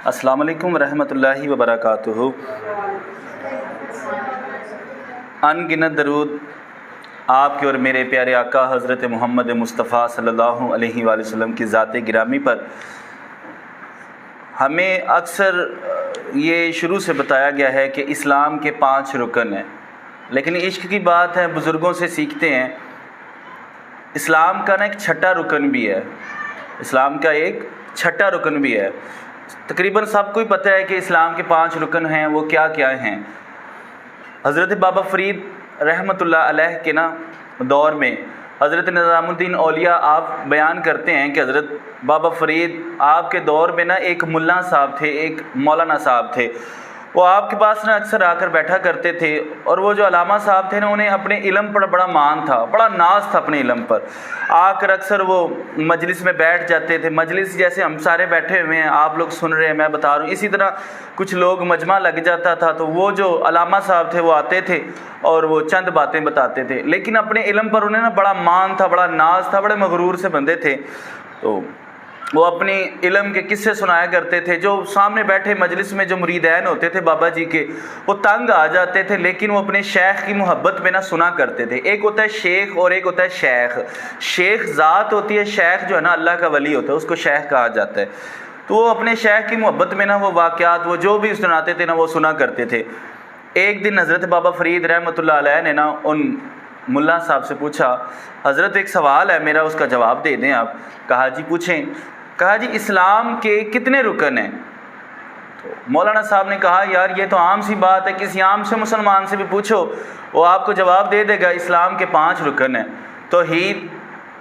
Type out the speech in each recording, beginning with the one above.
अस्सलाम वालेकुम रहमतुल्लाहि व बरकातुहू। अनगिनत दरूद आपके और मेरे प्यारे आका हज़रत मोहम्मद मुस्तफ़ा सल्लल्लाहु अलैहि वसल्लम की ज़ात गिरामी पर। हमें अक्सर ये शुरू से बताया गया है कि इस्लाम के 5 रुकन हैं, लेकिन इश्क की बात है, बुज़ुर्गों से सीखते हैं। इस्लाम का ना एक छठा रुकन भी है, इस्लाम का एक छठा रुकन भी है। तकरीबन सबको ही पता है कि इस्लाम के 5 रुकन हैं, वो क्या क्या हैं। हज़रत बाबा फ़रीद रहमतुल्लाह अलैह के ना दौर में हज़रत निज़ामुद्दीन औलिया आप बयान करते हैं कि हज़रत बाबा फ़रीद आपके दौर में ना एक मुल्ला साहब थे, एक मौलाना साहब थे। वो आपके पास ना अक्सर आकर बैठा करते थे, और वो जो अलामा साहब थे ना, उन्हें अपने इल्म पर बड़ा मान था, बड़ा नाज था अपने इल्म पर। आकर अक्सर वो मजलिस में बैठ जाते थे। मजलिस जैसे हम सारे बैठे हुए हैं, आप लोग सुन रहे हैं, मैं बता रहा हूँ, इसी तरह कुछ लोग मजमा लग जाता था, तो वो जो अलामा साहब थे वो आते थे और वो चंद बातें बताते थे, लेकिन अपने इल्म पर उन्हें ना बड़ा मान था, बड़ा नाज था, बड़े मगरूर से बंदे थे। तो वो अपनी इल्म के किस्से सुनाया करते थे। जो सामने बैठे मजलिस में जो मुरीदैन होते थे बाबा जी के, वो तंग आ जाते थे, लेकिन वो अपने शेख की मोहब्बत में ना सुना करते थे। एक होता है शेख और एक होता है शेख। शेख ज़ात होती है, शेख जो है ना अल्लाह का वली होता है, उसको शेख कहा जाता है। तो वो अपने शेख की मोहब्बत में ना वो वाक़यात, वो जो भी सुनाते थे ना, वो सुना करते थे। एक दिन हज़रत बाबा फ़रीद रहमतुल्लाह अलैह ने ना उन मुल्ला साहब से पूछा, हज़रत एक सवाल है मेरा, उसका जवाब दे दें आप। कहा जी पूछें। कहा जी इस्लाम के कितने रुकन हैं? तो मौलाना साहब ने कहा यार ये तो आम सी बात है, किसी आम से मुसलमान से भी पूछो वो आपको जवाब दे देगा। इस्लाम के 5 रुकन हैं, तौहीद,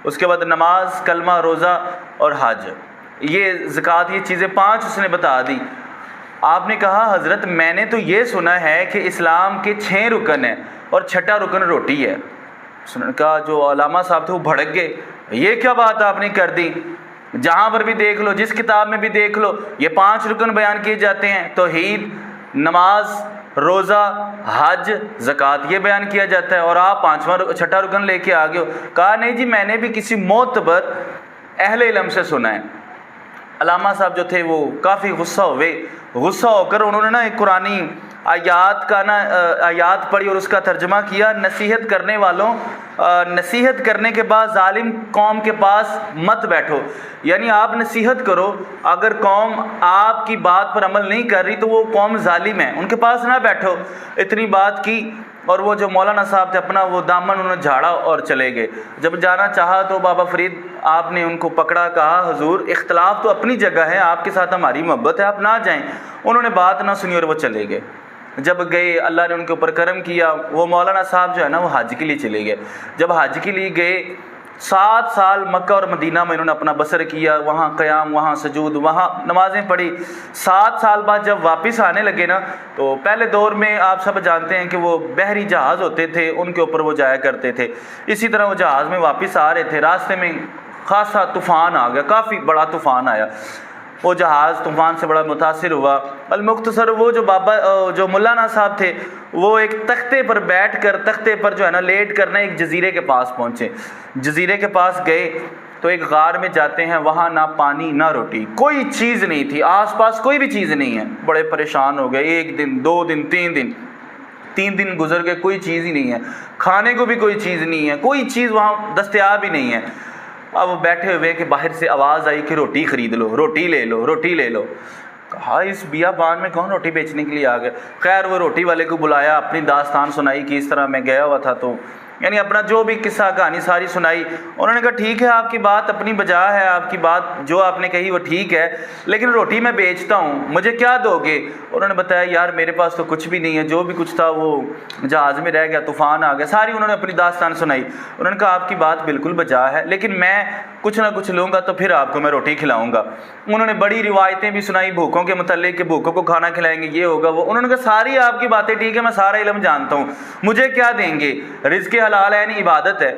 उसके बाद नमाज, कलमा, रोज़ा और हज, ये ज़कात, ये चीज़ें 5 उसने बता दी। आपने कहा हज़रत मैंने तो ये सुना है कि इस्लाम के 6 रुकन हैं और छठा रुकन रोटी है। का जो अलामा साहब थे वो भड़क गए, ये क्या बात आपने कर दी? जहाँ पर भी देख लो, जिस किताब में भी देख लो, ये 5 रुकन बयान किए जाते हैं, तौहीद, नमाज, रोज़ा, हज, ज़कात, ये बयान किया जाता है, और आप 5वां छठा रुकन लेके आ गए हो। कहा नहीं जी, मैंने भी किसी मोतबर अहले इल्म से सुना है। अलामा साहब जो थे वो काफ़ी गुस्सा हुए। गुस्सा होकर उन्होंने ना एक कुरानी आयात का ना आयात पढ़ी और उसका तर्जमा किया। नसीहत करने वालों, नसीहत करने के बाद जालिम कौम के पास मत बैठो। यानी आप नसीहत करो, अगर कौम आपकी बात पर अमल नहीं कर रही तो वो कौम जालिम है, उनके पास ना बैठो। इतनी बात की और वो जो मौलाना साहब थे अपना वो दामन उन्होंने झाड़ा और चले गए। जब जाना चाहा तो बाबा फ़रीद आपने उनको पकड़ा, कहा हुजूर इख्तलाफ तो अपनी जगह है, आपके साथ हमारी मोहब्बत है, आप ना जाएं। उन्होंने बात ना सुनी और वो चले गए। जब गए अल्लाह ने उनके ऊपर करम किया, वो मौलाना साहब जो है ना वो हज के लिए चले गए। जब हज के लिए गए, 7 साल मक्का और मदीना में इन्होंने अपना बसर किया, वहाँ क़याम, वहाँ सजूद, वहाँ नमाज़ें पढ़ी। 7 साल बाद जब वापस आने लगे ना, तो पहले दौर में आप सब जानते हैं कि वो बहरी जहाज़ होते थे, उनके ऊपर वो जाया करते थे। इसी तरह वो जहाज़ में वापस आ रहे थे, रास्ते में खासा तूफ़ान आ गया, काफ़ी बड़ा तूफ़ान आया। वो जहाज़ तूफ़ान से बड़ा मुतासिर हुआ। अलमुख्तसर वो जो मौलाना साहब थे वो एक तख्ते पर बैठ कर, तख्ते पर जो है ना लेट कर ना एक जजीरे के पास पहुँचे। जजीरे के पास गए तो एक गार में जाते हैं, वहाँ ना पानी ना रोटी, कोई चीज़ नहीं थी, आसपास कोई भी चीज़ नहीं है। बड़े परेशान हो गए। 1 दिन, 2 दिन, 3 दिन गुजर गए, कोई चीज़ ही नहीं है, खाने को भी कोई चीज़ नहीं है, कोई चीज़ वहाँ दस्तयाब ही नहीं है। अब वो बैठे हुए कि बाहर से आवाज़ आई कि रोटी ख़रीद लो, रोटी ले लो, रोटी ले लो। कहा इस बियाबान में कौन रोटी बेचने के लिए आ गया? खैर वो रोटी वाले को बुलाया, अपनी दास्तान सुनाई कि इस तरह मैं गया हुआ था, तो यानी अपना जो भी किस्सा कहानी सारी सुनाई। उन्होंने कहा ठीक है, आपकी बात अपनी बजा है, आपकी बात जो आपने कही वो ठीक है, लेकिन रोटी मैं बेचता हूँ, मुझे क्या दोगे? उन्होंने बताया यार मेरे पास तो कुछ भी नहीं है, जो भी कुछ था वो जहाज़ में रह गया, तूफ़ान आ गया। सारी उन्होंने अपनी दास्तान सुनाई। उन्होंने कहा आपकी बात बिल्कुल बजा है, लेकिन मैं कुछ ना कुछ लूँगा तो फिर आपको मैं रोटी खिलाऊँगा। उन्होंने बड़ी रिवायतें भी सुनाई भूखों के मतलब कि भूखों को खाना खिलाएंगे, ये होगा वो। उन्होंने कहा सारी आपकी बातें ठीक है, मैं सारा इल्म जानता हूँ, मुझे क्या देंगे? रिज़्क़ हलाल है, यानी इबादत है,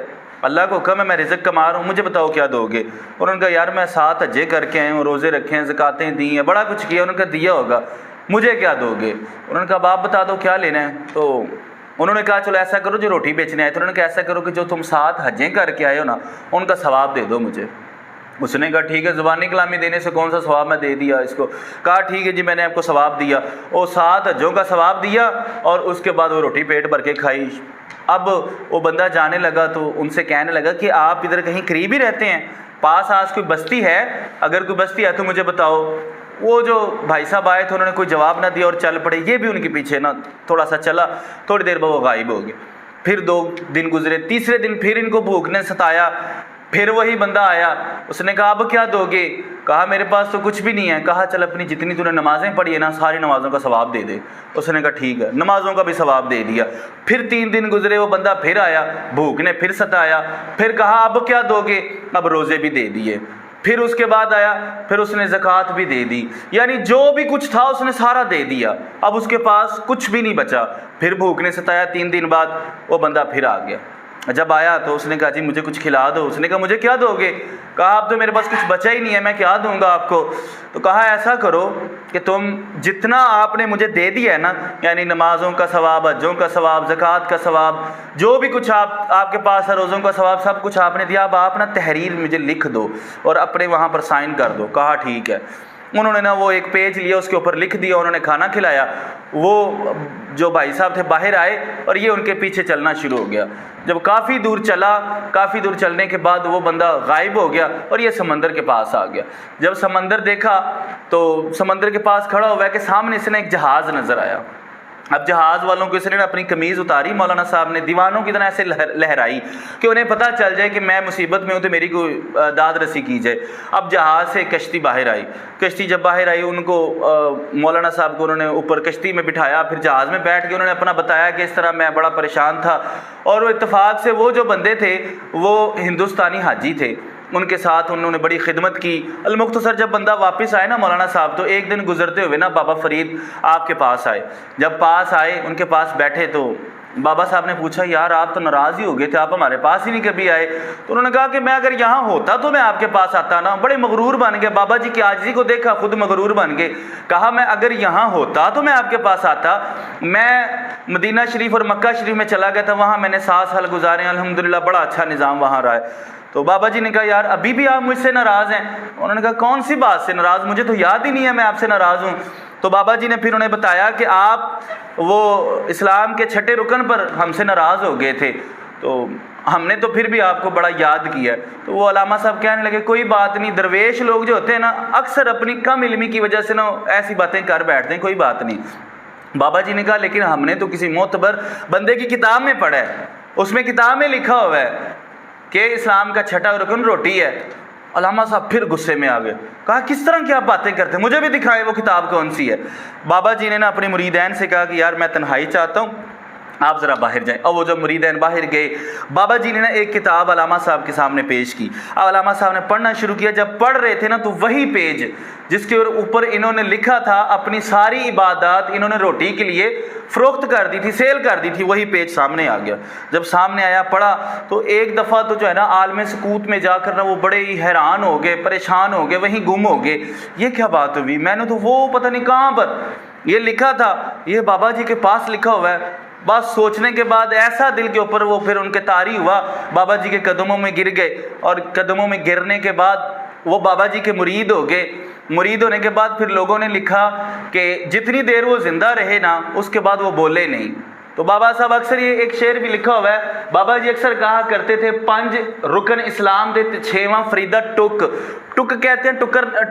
अल्लाह को हुक्म है, मैं रिज़्क़ कमा रहा हूँ, मुझे बताओ क्या दोगे? उन्होंने कहा यार मैं 7 हज्जे करके आए हूँ, रोज़े रखे हैं, ज़कातें दी हैं, बड़ा कुछ किया। उन्होंने कहा दिया होगा, मुझे क्या दोगे? उन्होंने कहा आप बता दो क्या लेना है। तो उन्होंने कहा चलो ऐसा करो, जो रोटी बेचने आए थे, उन्होंने कहा ऐसा करो कि जो तुम 7 हजें करके आए हो ना, उनका सवाब दे दो मुझे। उसने कहा ठीक है, ज़ुबानी कलामी देने से कौन सा सवाब मैं दे दिया इसको। कहा ठीक है जी, मैंने आपको सवाब दिया। वो 7 हज्जों का सवाब दिया और उसके बाद वो रोटी पेट भर के खाई। अब वो बंदा जाने लगा तो उनसे कहने लगा कि आप इधर कहीं करीब ही रहते हैं, पास आस कोई बस्ती है? अगर कोई बस्ती है तो मुझे बताओ। वो जो भाई साहब आए थे उन्होंने कोई जवाब ना दिया और चल पड़े। ये भी उनके पीछे ना थोड़ा सा चला, थोड़ी देर बाद वो गायब हो गए। फिर 2 दिन गुजरे, तीसरे दिन फिर इनको भूख ने सताया। फिर वही बंदा आया, उसने कहा अब क्या दोगे? कहा मेरे पास तो कुछ भी नहीं है। कहा चल अपनी जितनी तूने नमाज़ें पढ़ी है ना, सारी नमाज़ों का सवाब दे दे। उसने कहा ठीक है, नमाज़ों का भी सवाब दे दिया। फिर 3 दिन गुजरे, वो बंदा फिर आया, भूख ने फिर सताया। फिर कहा अब क्या दोगे? अब रोज़े भी दे दिए। फिर उसके बाद आया, फिर उसने ज़कात भी दे दी, यानी जो भी कुछ था उसने सारा दे दिया। अब उसके पास कुछ भी नहीं बचा। फिर भूख ने सताया, 3 दिन बाद वो बंदा फिर आ गया। जब आया तो उसने कहा जी मुझे कुछ खिला दो। उसने कहा मुझे क्या दोगे? कहा अब तो मेरे पास कुछ बचा ही नहीं है, मैं क्या दूंगा आपको? तो कहा ऐसा करो कि तुम जितना आपने मुझे दे दिया है ना, यानी नमाज़ों का सवाब, हज्जों का सवाब, ज़कात का सवाब, जो भी कुछ आपके पास है, रोज़ों का सवाब, सब कुछ आपने दिया। अब आप ना तहरीर मुझे लिख दो और अपने वहाँ पर साइन कर दो। कहा ठीक है। उन्होंने ना वो एक पेज लिया, उसके ऊपर लिख दिया, उन्होंने खाना खिलाया। वो जो भाई साहब थे बाहर आए और ये उनके पीछे चलना शुरू हो गया। जब काफ़ी दूर चला, काफ़ी दूर चलने के बाद वो बंदा गायब हो गया और ये समंदर के पास आ गया। जब समंदर देखा तो समंदर के पास खड़ा हुआ है कि सामने से ना एक जहाज़ नज़र आया। अब जहाज़ वालों को इसने अपनी कमीज़ उतारी, मौलाना साहब ने दीवानों की तरह ऐसे लहराई कि उन्हें पता चल जाए कि मैं मुसीबत में हूँ तो मेरी कोई दाद रसी की जाए। अब जहाज़ से कश्ती बाहर आई। कश्ती जब बाहर आई, उनको मौलाना साहब को उन्होंने ऊपर कश्ती में बिठाया। फिर जहाज़ में बैठ के उन्होंने अपना बताया कि इस तरह मैं बड़ा परेशान था। और वो इत्तेफाक से वो जो बंदे थे वो हिंदुस्तानी हाजी थे, उनके साथ उन्होंने बड़ी खिदमत की। अलमुख्तसर जब बंदा वापस आए ना मौलाना साहब, तो एक दिन गुजरते हुए ना बाबा फरीद आपके पास आए। जब पास आए, उनके पास बैठे तो बाबा साहब ने पूछा यार आप तो नाराज़ ही हो गए थे, आप हमारे पास ही नहीं कभी आए। तो उन्होंने कहा कि मैं अगर यहाँ होता तो मैं आपके पास आता ना। बड़े मगरूर बन गए, बाबा जी की आजिज़ी को देखा, खुद मगरूर बन गए। कहा मैं अगर यहाँ होता तो मैं आपके पास आता। मैं मदीना शरीफ और मक्का शरीफ में चला गया था, वहाँ मैंने 7 साल गुजारे, अल्हम्दुलिल्लाह बड़ा अच्छा निज़ाम वहाँ रहा है। तो बाबा जी ने कहा यार अभी भी आप मुझसे नाराज़ हैं? उन्होंने कहा कौन सी बात से नाराज़, मुझे तो याद ही नहीं है मैं आपसे नाराज़ हूँ। तो बाबा जी ने फिर उन्हें बताया कि आप वो इस्लाम के 6ठे रुकन पर हमसे नाराज़ हो गए थे, तो हमने तो फिर भी आपको बड़ा याद किया। तो वो अलामा साहब कहने लगे कोई बात नहीं, दरवेश लोग जो होते हैं ना अक्सर अपनी कम इल्मी की वजह से ना ऐसी बातें कर बैठते हैं, कोई बात नहीं। बाबा जी ने कहा लेकिन हमने तो किसी मोतबर बंदे की किताब में पढ़ा है, उसमें किताब में लिखा हुआ है कि इस्लाम का 6ठा रुकन रोटी है। अलामा साहब फिर गुस्से में आ गए। कहा किस तरह की आप बातें करते हैं, मुझे भी दिखाए वो किताब कौन सी है। बाबा जी ने ना अपने मुरीदैन से कहा कि यार मैं तन्हाई चाहता हूँ, आप ज़रा बाहर जाएं। और वो जब मुरीदैन बाहर गए, बाबा जी ने ना एक किताब अलामा साहब के सामने पेश की। अब अलामा साहब ने पढ़ना शुरू किया। जब पढ़ रहे थे ना तो वही पेज जिसके ऊपर इन्होंने लिखा था अपनी सारी इबादत इन्होंने रोटी के लिए फ़रोख्त कर दी थी, सेल कर दी थी, वही पेज सामने आ गया। जब सामने आया पढ़ा तो एक दफ़ा तो जो है ना आलम सकूत में जाकर ना वो बड़े ही हैरान हो गए, परेशान हो गए, वहीं गुम हो गए। ये क्या बात हुई, मैंने तो वो पता नहीं कहाँ पर ये लिखा था, ये बाबा जी के पास लिखा हुआ है। बस सोचने के बाद ऐसा दिल के ऊपर वो फिर उनके तारी हुआ, बाबा जी के कदमों में गिर गए। और कदमों में गिरने के बाद वो बाबा जी के मुरीद हो गए। मुरीद होने के बाद फिर लोगों ने लिखा कि जितनी देर वो ज़िंदा रहे ना उसके बाद वो बोले नहीं। तो बाबा साहब अक्सर ये एक शेर भी लिखा हुआ है, बाबा जी अक्सर कहा करते थे 5 रुकन इस्लाम दे 6वां फरीदा टुक। टुक कहते हैं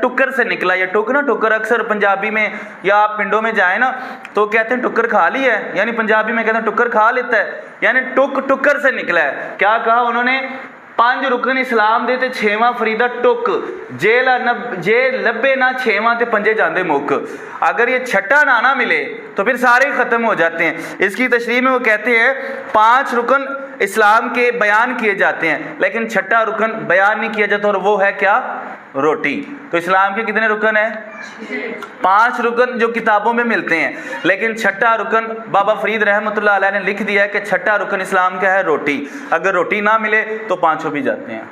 टुक्कर से निकला। ये टुक ना टुक्कर अक्सर पंजाबी में या आप पिंडों में जाए ना तो कहते हैं टुक्कर खा ली है, यानी पंजाबी में कहते हैं टुक्कर खा लेता है, यानी टुक्कर से निकला है। क्या कहा उन्होंने, 5 रुकन इस्लाम दे 6वां फरीदा टुक, जे लब्बे ना 6वां ते 5 जांदे मुक। अगर ये 6ठा ना मिले तो फिर सारे ख़त्म हो जाते हैं। इसकी तशरीह में वो कहते हैं 5 रुकन इस्लाम के बयान किए जाते हैं लेकिन 6ठा रुकन बयान नहीं किया जाता, और वो है क्या, रोटी। तो इस्लाम के कितने रुकन हैं? 5 रुकन जो किताबों में मिलते हैं, लेकिन 6ठा रुकन बाबा फरीद रहमतुल्लाह अलैह ने लिख दिया है कि 6ठा रुकन इस्लाम का है रोटी। अगर रोटी ना मिले तो 5 भी जाते हैं।